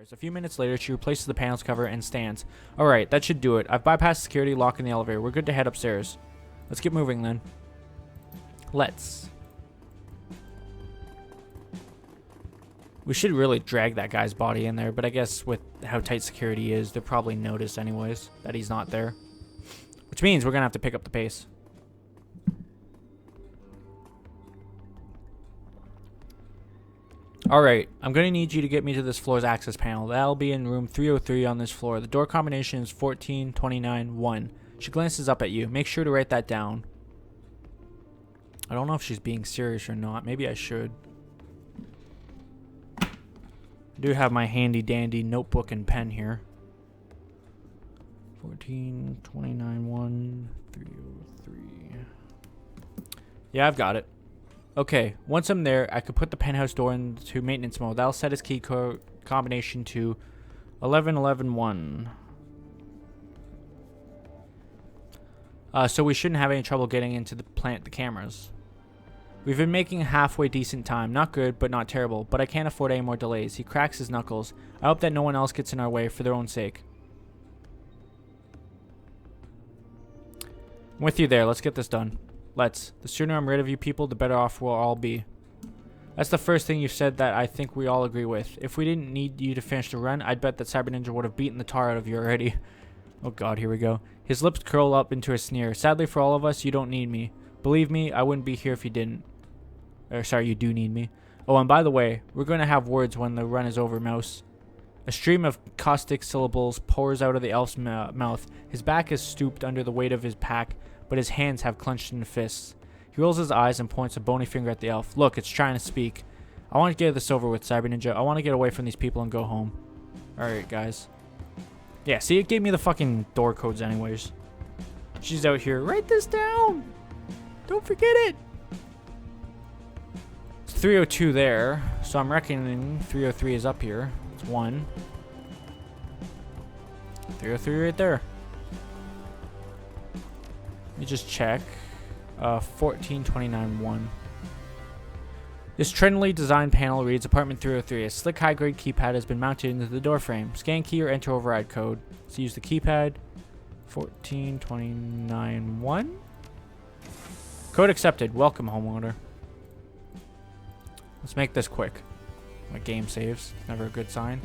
stairs. A few minutes later, she replaces the panel's cover and stands. Alright, that should do it. I've bypassed security lock in the elevator. We're good to head upstairs. Let's get moving then. Let's. We should really drag that guy's body in there, but I guess with how tight security is, they'll probably notice anyways that he's not there. Which means we're going to have to pick up the pace. Alright, I'm going to need you to get me to this floor's access panel. That'll be in room 303 on this floor. The door combination is 1429-1. She glances up at you. Make sure to write that down. I don't know if she's being serious or not. Maybe I should. I do have my handy dandy notebook and pen here. 1429-1 303. Yeah, I've got it. Okay, once I'm there, I could put the penthouse door into maintenance mode. That'll set its key combination to 1111-1. So we shouldn't have any trouble getting into the cameras. We've been making halfway decent time. Not good, but not terrible. But I can't afford any more delays. He cracks his knuckles. I hope that no one else gets in our way for their own sake. I'm with you there. Let's get this done. Let's. The sooner I'm rid of you people, the better off we'll all be. That's the first thing you've said that I think we all agree with. If we didn't need you to finish the run, I'd bet that Cyber Ninja would have beaten the tar out of you already. Oh god, here we go. His lips curl up into a sneer. Sadly for all of us, you don't need me. Believe me, I wouldn't be here if you didn't. Or sorry, you do need me. Oh, and by the way, we're going to have words when the run is over, Mouse. A stream of caustic syllables pours out of the elf's mouth. His back is stooped under the weight of his pack, but his hands have clenched into fists. He rolls his eyes and points a bony finger at the elf. Look, it's trying to speak. I want to get this over with, Cyber Ninja. I want to get away from these people and go home. Alright, guys. Yeah, see, it gave me the fucking door codes anyways. She's out here. Write this down! Don't forget it! It's 302 there, so I'm reckoning 303 is up here. It's 1. 303 right there. Let me just check. 1429-1. This trendily designed panel reads Apartment 303. A slick high-grade keypad has been mounted into the door frame. Scan key or enter override code. So use the keypad. 1429-1. Code accepted. Welcome, homeowner. Let's make this quick. My game saves. Never a good sign.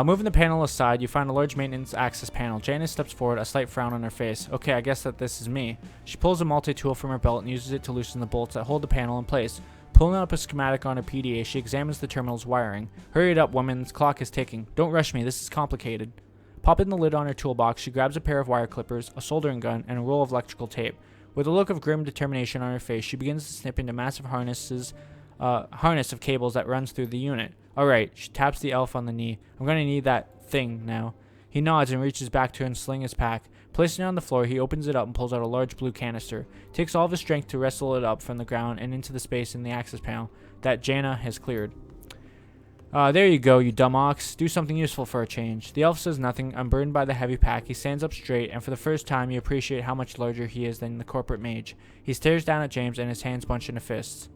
Moving the panel aside, you find a large maintenance access panel. Janice steps forward, a slight frown on her face. Okay, I guess that this is me. She pulls a multi-tool from her belt and uses it to loosen the bolts that hold the panel in place. Pulling up a schematic on her PDA, she examines the terminal's wiring. Hurry it up, woman. This clock is ticking. Don't rush me. This is complicated. Popping the lid on her toolbox, she grabs a pair of wire clippers, a soldering gun, and a roll of electrical tape. With a look of grim determination on her face, she begins to snip into massive harness of cables that runs through the unit. Alright, she taps the elf on the knee. I'm going to need that thing now. He nods and reaches back to unsling his pack. Placing it on the floor, he opens it up and pulls out a large blue canister. Takes all of his strength to wrestle it up from the ground and into the space in the access panel that Jana has cleared. There you go, you dumb ox. Do something useful for a change. The elf says nothing, unburdened by the heavy pack. He stands up straight, and for the first time you appreciate how much larger he is than the corporate mage. He stares down at James and his hands bunch into fists.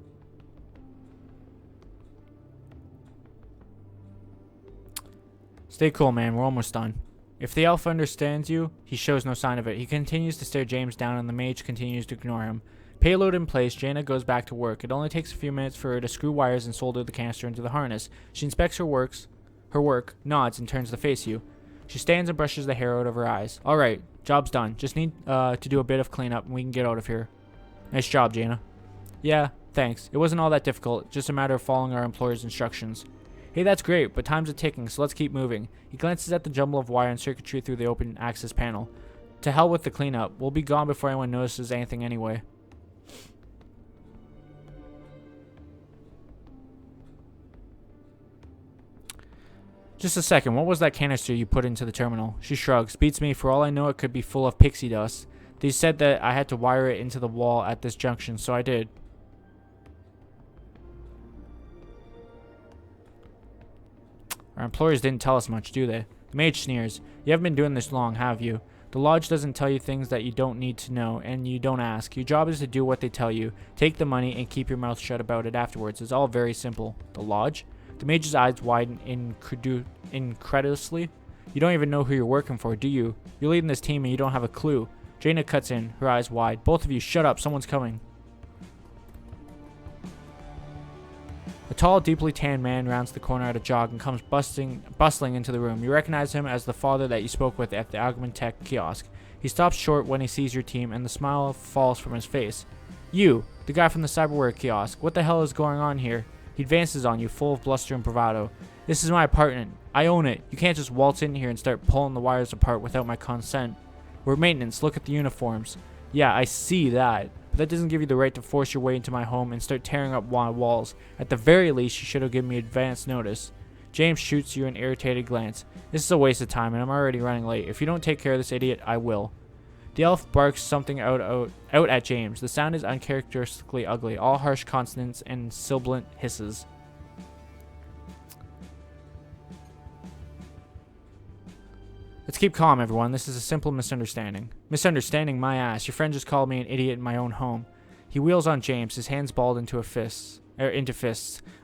Stay cool, man. We're almost done. If the elf understands you, he shows no sign of it. He continues to stare James down, and the mage continues to ignore him. Payload in place, Jana goes back to work. It only takes a few minutes for her to screw wires and solder the canister into the harness. She inspects her work, nods, and turns to face you. She stands and brushes the hair out of her eyes. Alright, job's done. Just need to do a bit of cleanup, and we can get out of here. Nice job, Jana. Yeah, thanks. It wasn't all that difficult, just a matter of following our employer's instructions. Hey, that's great, but time's a-ticking, so let's keep moving. He glances at the jumble of wire and circuitry through the open access panel. To hell with the cleanup. We'll be gone before anyone notices anything anyway. Just a second, what was that canister you put into the terminal? She shrugs. Beats me, for all I know it could be full of pixie dust. They said that I had to wire it into the wall at this junction, so I did. Our employers didn't tell us much, do they? The mage sneers. You haven't been doing this long, have you? The lodge doesn't tell you things that you don't need to know, and you don't ask. Your job is to do what they tell you, take the money, and keep your mouth shut about it afterwards. It's all very simple. The lodge? The mage's eyes widen incredulously. You don't even know who you're working for, do you? You're leading this team and you don't have a clue. Jaina cuts in, her eyes wide. Both of you, shut up, someone's coming. A tall, deeply tanned man rounds the corner at a jog and comes bustling into the room. You recognize him as the father that you spoke with at the Augmentech kiosk. He stops short when he sees your team, and the smile falls from his face. You, the guy from the cyberware kiosk, what the hell is going on here? He advances on you, full of bluster and bravado. This is my apartment. I own it. You can't just waltz in here and start pulling the wires apart without my consent. We're maintenance. Look at the uniforms. Yeah, I see that. But that doesn't give you the right to force your way into my home and start tearing up my walls. At the very least, you should have given me advance notice. James shoots you an irritated glance. This is a waste of time, and I'm already running late. If you don't take care of this idiot, I will. The elf barks something out at James. The sound is uncharacteristically ugly, all harsh consonants and sibilant hisses. Let's keep calm, everyone. This is a simple misunderstanding. Misunderstanding my ass. Your friend just called me an idiot in my own home. He wheels on James, his hands balled into fists. I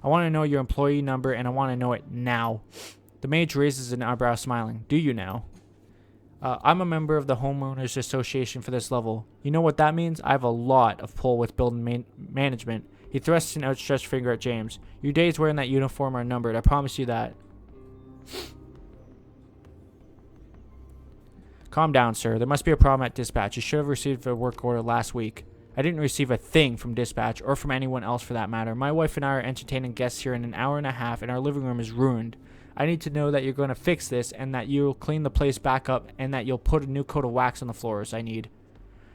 want to know your employee number, and I want to know it now. The mage raises an eyebrow, smiling. Do you now? I'm a member of the Homeowners Association for this level. You know what that means? I have a lot of pull with building management. He thrusts an outstretched finger at James. Your days wearing that uniform are numbered. I promise you that. Calm down, sir. There must be a problem at dispatch. You should have received a work order last week. I didn't receive a thing from dispatch, or from anyone else for that matter. My wife and I are entertaining guests here in an hour and a half, and our living room is ruined. I need to know that you're going to fix this, and that you'll clean the place back up, and that you'll put a new coat of wax on the floors. I need.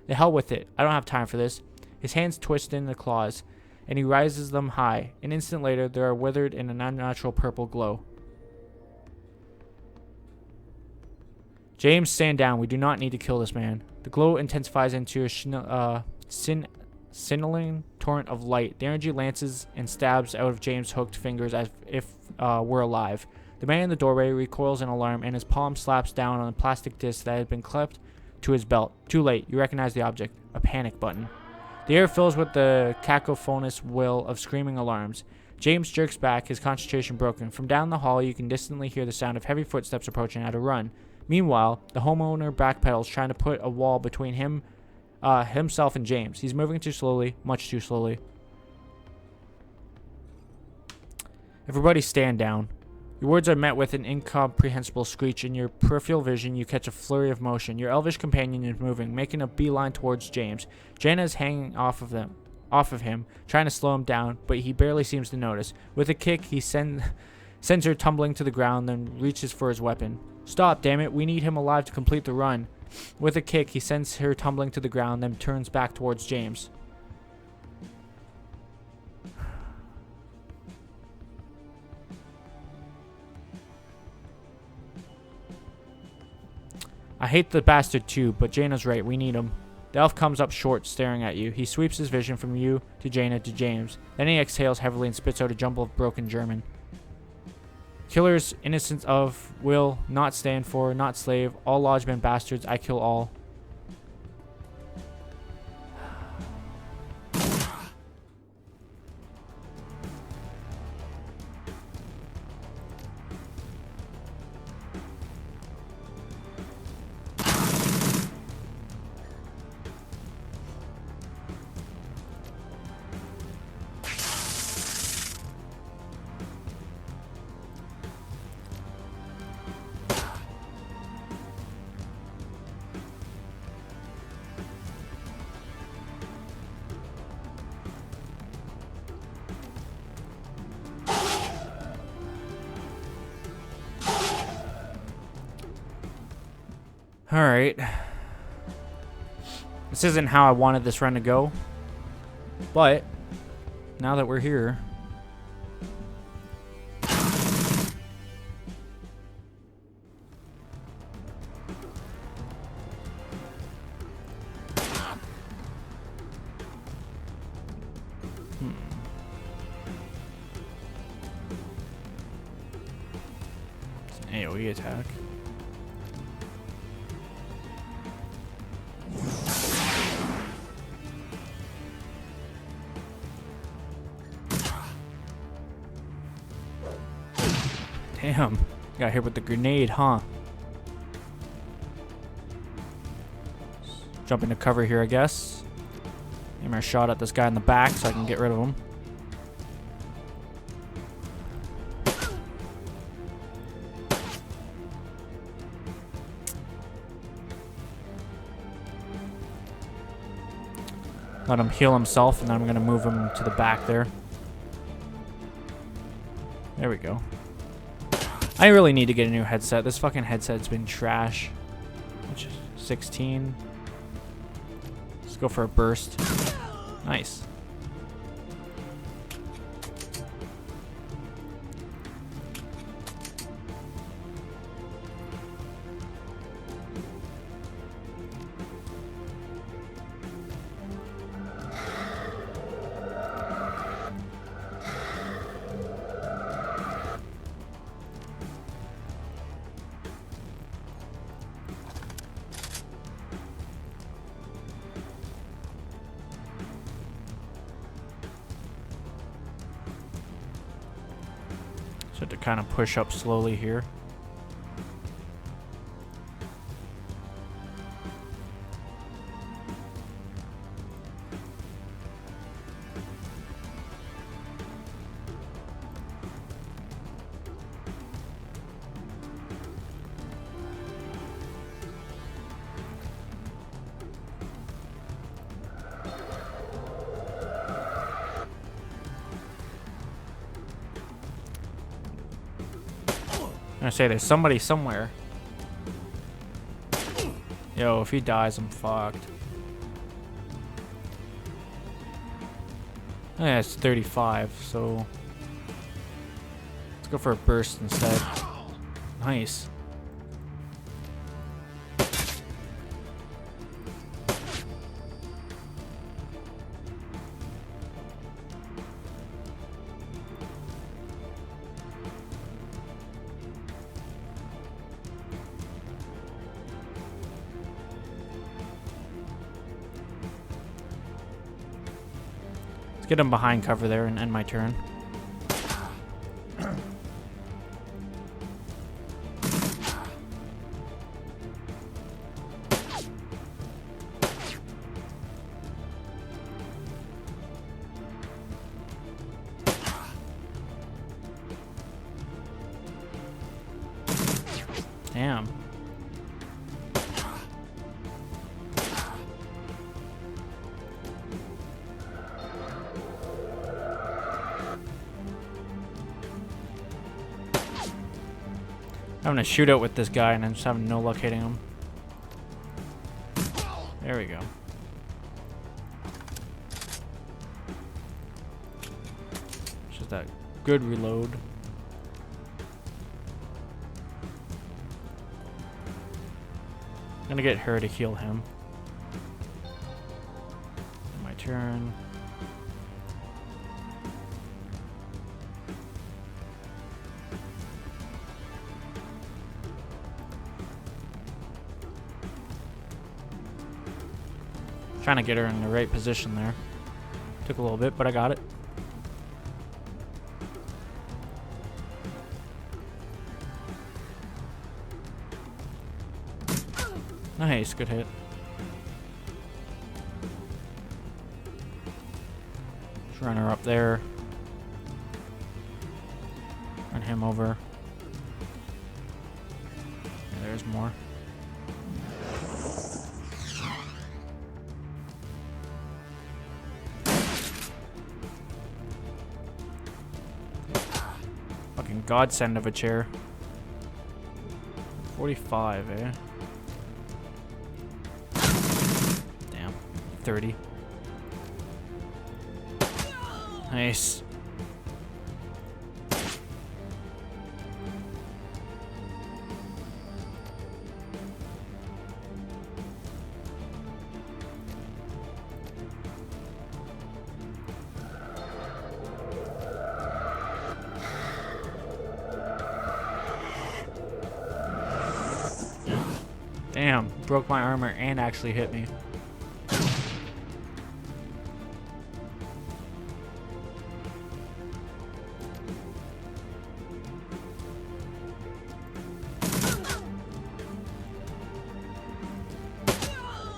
The hell with it. I don't have time for this. His hands twist in the claws, and he rises them high. An instant later, they are withered in an unnatural purple glow. James, stand down. We do not need to kill this man. The glow intensifies into a scintillating torrent of light. The energy lances and stabs out of James' hooked fingers as if we're alive. The man in the doorway recoils in alarm, and his palm slaps down on a plastic disc that had been clipped to his belt. Too late. You recognize the object. A panic button. The air fills with the cacophonous wail of screaming alarms. James jerks back, his concentration broken. From down the hall, you can distantly hear the sound of heavy footsteps approaching at a run. Meanwhile, the homeowner backpedals, trying to put a wall between himself and James. He's moving too slowly, much too slowly. Everybody stand down. Your words are met with an incomprehensible screech. In your peripheral vision, you catch a flurry of motion. Your elvish companion is moving, making a beeline towards James. Jaina is hanging off of him, trying to slow him down, but he barely seems to notice. With a kick, he sends her tumbling to the ground, then reaches for his weapon. Stop, damn it. We need him alive to complete the run. With a kick, he sends her tumbling to the ground, then turns back towards James. I hate the bastard too, but Jaina's right. We need him. The elf comes up short, staring at you. He sweeps his vision from you to Jaina to James. Then he exhales heavily and spits out a jumble of broken German. Killers, innocent of, will, not stand for, not slave, all lodgemen bastards, I kill all. Alright. This isn't how I wanted this run to go. But, now that we're here... It's an AoE attack. Damn. Got hit with the grenade, huh? Jump into cover here, I guess. Aim our shot at this guy in the back so I can get rid of him. Let him heal himself, and then I'm going to move him to the back there. There we go. I really need to get a new headset. This fucking headset's been trash. Which is 16. Let's go for a burst. Nice. So to kind of push up slowly here. I say there's somebody somewhere. Yo, if he dies, I'm fucked. Oh, yeah, it's 35, so let's go for a burst instead. Nice. Get him behind cover there and end my turn. Damn. Having a shootout with this guy and I'm just having no luck hitting him. There we go. Just that good reload. I'm gonna get her to heal him. My turn. Trying to get her in the right position there. Took a little bit, but I got it. Nice, good hit. Just run her up there. Run him over. Yeah, there's more. Fucking godsend of a chair. 45, eh? Damn. 30. Nice. Damn, broke my armor and actually hit me.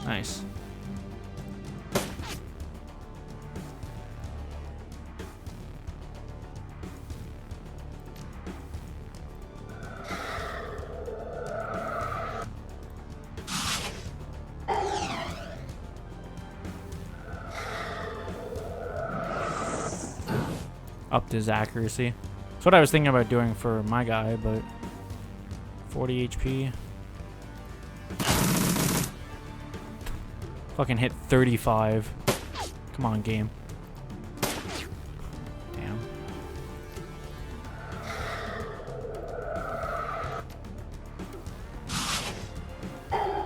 Nice. Upped his accuracy. That's what I was thinking about doing for my guy, but 40 HP. Fucking hit 35. Come on, game. Damn.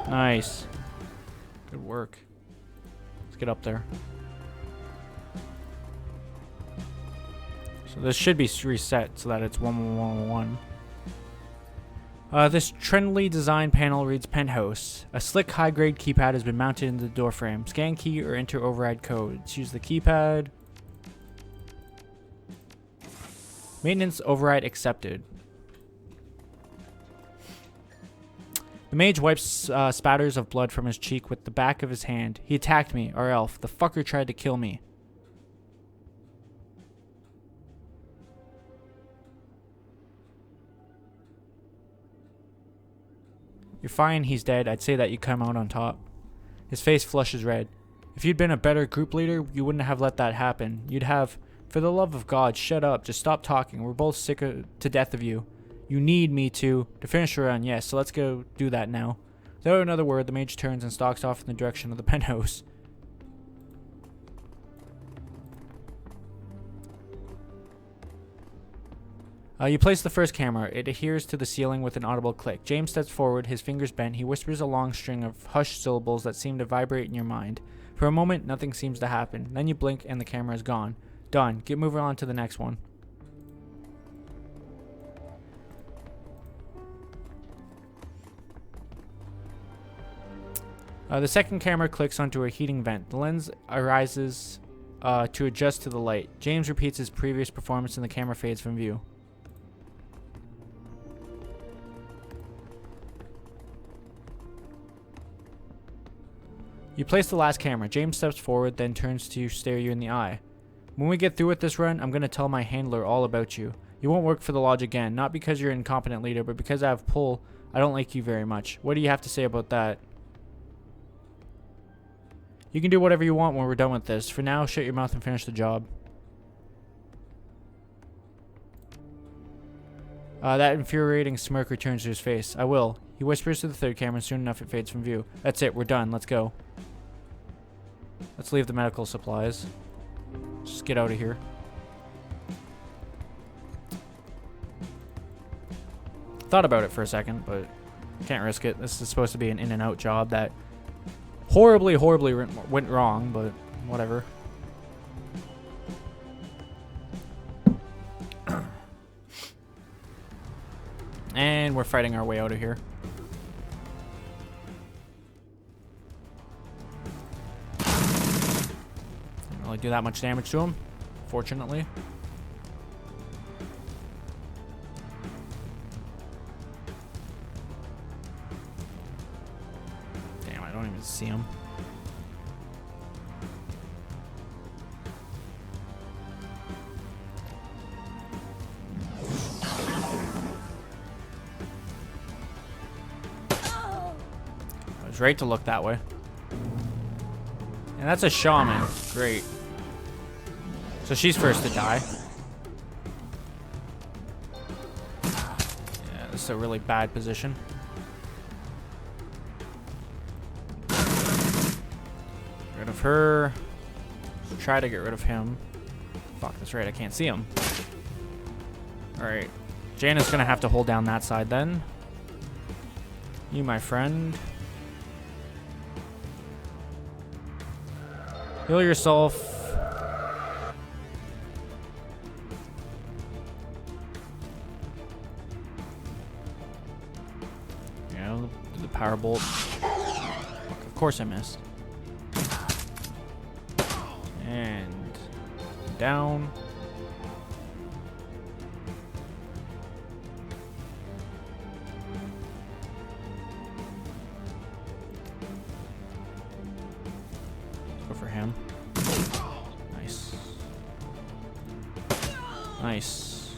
Nice. Good work. Let's get up there. So this should be reset so that it's 1111. This trendly design panel reads Penthouse. A slick high-grade keypad has been mounted into the doorframe. Scan key or enter override codes. Use the keypad. Maintenance override accepted. The mage wipes spatters of blood from his cheek with the back of his hand. He attacked me, our elf. The fucker tried to kill me. You're fine, he's dead. I'd say that you come out on top. His face flushes red. If you'd been a better group leader, you wouldn't have let that happen. You'd have, for the love of God, shut up. Just stop talking. We're both sick to death of you. You need me to finish the run, yes, so let's go do that now. Without another word, the mage turns and stalks off in the direction of the penthouse. You place the first camera. It adheres to the ceiling with an audible click. James steps forward, his fingers bent. He whispers a long string of hushed syllables that seem to vibrate in your mind. For a moment, nothing seems to happen. Then you blink and the camera is gone. Done. Get moving on to the next one. The second camera clicks onto a heating vent. The lens arises to adjust to the light. James repeats his previous performance and the camera fades from view. You place the last camera. James steps forward, then turns to stare you in the eye. When we get through with this run, I'm going to tell my handler all about you. You won't work for the lodge again, not because you're an incompetent leader, but because I have pull. I don't like you very much. What do you have to say about that? You can do whatever you want when we're done with this. For now, shut your mouth and finish the job. That infuriating smirk returns to his face. I will. He whispers to the third camera, and soon enough it fades from view. That's it, we're done. Let's go. Let's leave the medical supplies. Just get out of here. Thought about it for a second, but can't risk it. This is supposed to be an in and out job that horribly went wrong, but whatever. And we're fighting our way out of here. Didn't really do that much damage to him, fortunately. Damn, I don't even see him. It's right to look that way. And that's a shaman. Great. So she's first to die. Yeah, this is a really bad position. Get rid of her. Let's try to get rid of him. Fuck, that's right, I can't see him. Alright. Jaina's gonna have to hold down that side then. You, my friend. Heal yourself. You know, the power bolt. Of course I missed. And down. for him. Nice. Nice.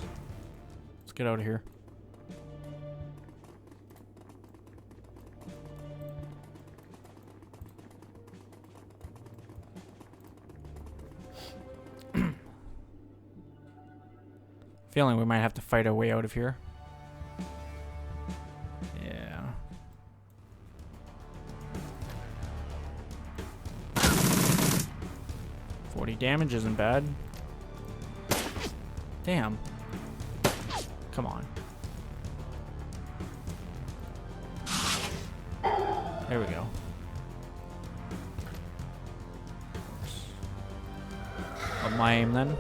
Let's get out of here. Feeling we might have to fight our way out of here. Yeah. $40 damage isn't bad. Damn. Come on. There we go. Up my aim then.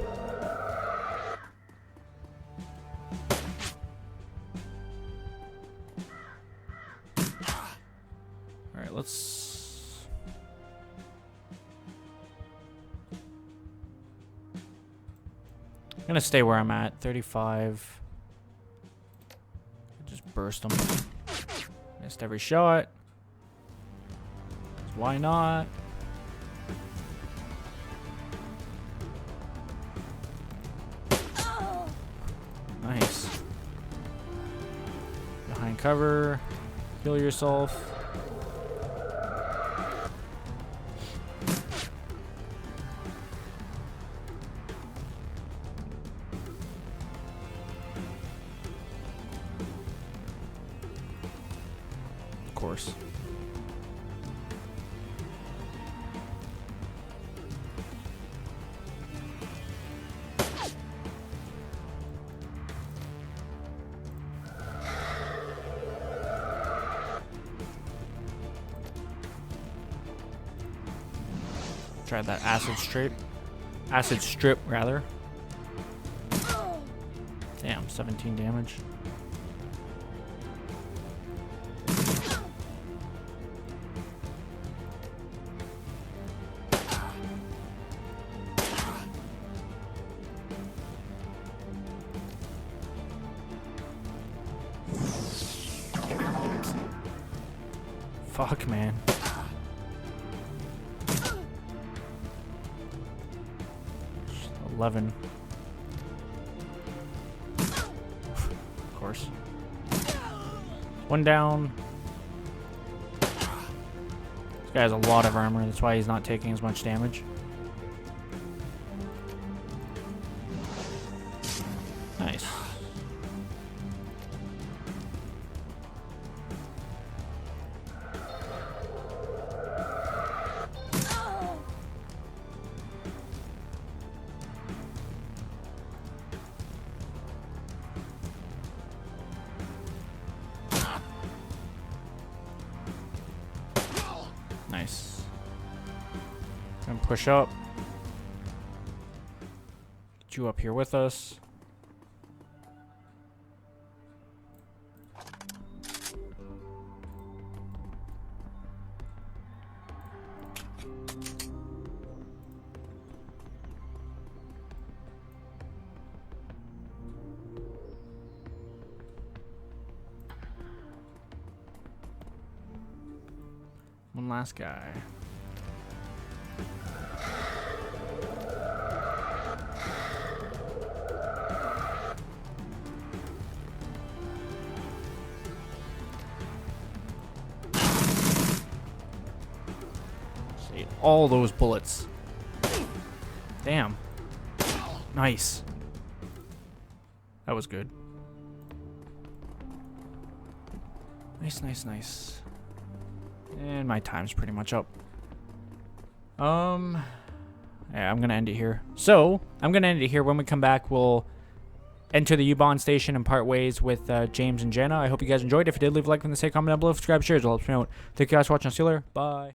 Alright, let's... I'm gonna stay where I'm at. 35. Just burst them. Missed every shot. Why not? Nice. Behind cover. Heal yourself. Of course. Tried that acid strip rather. Damn, 17 damage. Fuck, man. $11. Of course. One down. This guy has a lot of armor. That's why he's not taking as much damage. Nice. Nice. And push up. Get you up here with us. One last guy. See, all those bullets. Damn. Nice. That was good. Nice, nice, nice. And my time's pretty much up. Yeah, I'm gonna end it here. So, I'm gonna end it here. When we come back, we'll enter the U-Bahn station and part ways with James and Jenna. I hope you guys enjoyed. If you did, leave a like and say comment down below. Subscribe, share, it helps me out. Thank you guys for watching. I'll see you later. Bye.